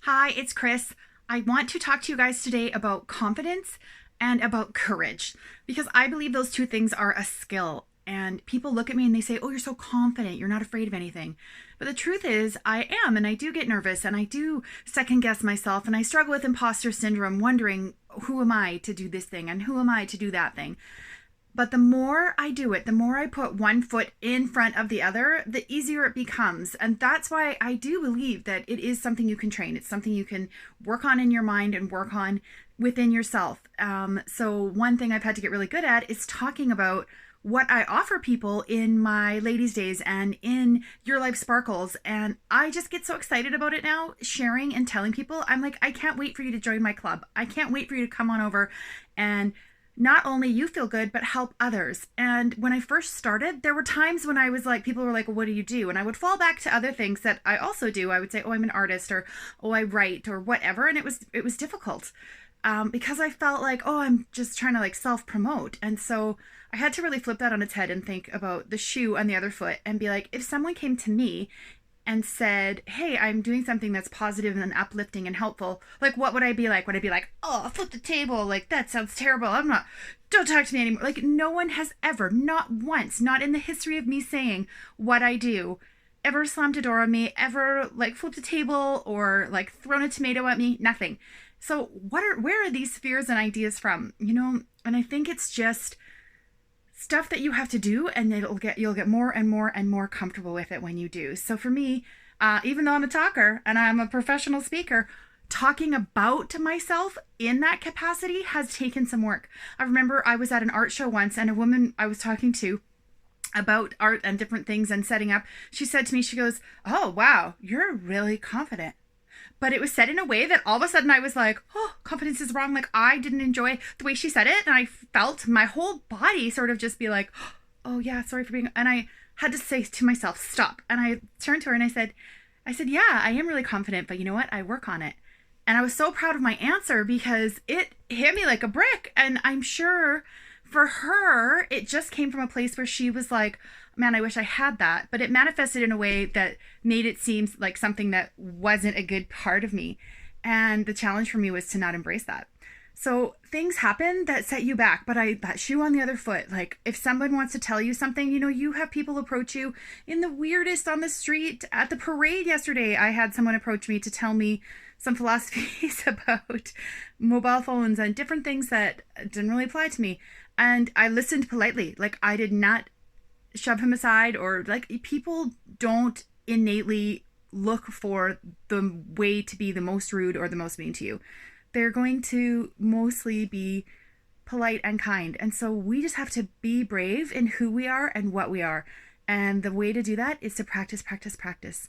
Hi, it's Chris. I want to talk to you guys today about confidence and about courage because I believe those two things are a skill. And people look at me and they say, "Oh, you're so confident. You're not afraid of anything." But the truth is, I am, and I do get nervous and I do second guess myself and I struggle with imposter syndrome, wondering who am I to do this thing and who am I to do that thing. But the more I do it, the more I put one foot in front of the other, the easier it becomes. And that's why I do believe that it is something you can train. It's something you can work on in your mind and work on within yourself. So, one thing I've had to get really good at is talking about what I offer people in my ladies' days and in Your Life Sparkles. And I just get so excited about it now, sharing and telling people. I'm like, I can't wait for you to join my club. I can't wait for you to come on over and not only you feel good, but help others. And when I first started, there were times when I was like, people were like, "What do you do?" And I would fall back to other things that I also do. I would say, "Oh, I'm an artist," or "Oh, I write," or whatever. And it was difficult because I felt like, "Oh, I'm just trying to like self promote." And so I had to really flip that on its head and think about the shoe on the other foot and be like, if someone came to me and said, "Hey, I'm doing something that's positive and uplifting and helpful," like what would I be like? Would I be like, "Oh, flip the table, like that sounds terrible. Don't talk to me anymore." Like no one has ever, not once, not in the history of me saying what I do, ever slammed a door on me, ever like flipped a table or like thrown a tomato at me, nothing. So where are these fears and ideas from? And I think it's just stuff that you have to do, and you'll get more and more and more comfortable with it when you do. So for me, even though I'm a talker and I'm a professional speaker, talking about myself in that capacity has taken some work. I remember I was at an art show once, and a woman I was talking to about art and different things and setting up, she said to me, she goes, "Oh, wow, you're really confident." But it was said in a way that all of a sudden I was like, "Oh, confidence is wrong." Like I didn't enjoy the way she said it. And I felt my whole body sort of just be like, "Oh yeah, sorry for being," and I had to say to myself, "Stop." And I turned to her and I said, "Yeah, I am really confident, but you know what? I work on it." And I was so proud of my answer because it hit me like a brick. And I'm sure for her, it just came from a place where she was like, "Man, I wish I had that." But it manifested in a way that made it seem like something that wasn't a good part of me. And the challenge for me was to not embrace that. So things happen that set you back, but that shoe on the other foot, like if someone wants to tell you something, you have people approach you in the weirdest on the street. At the parade yesterday, I had someone approach me to tell me some philosophies about mobile phones and different things that didn't really apply to me. And I listened politely. Like I did not shove him aside, or like people don't innately look for the way to be the most rude or the most mean to you. They're going to mostly be polite and kind. And so we just have to be brave in who we are and what we are. And the way to do that is to practice, practice, practice.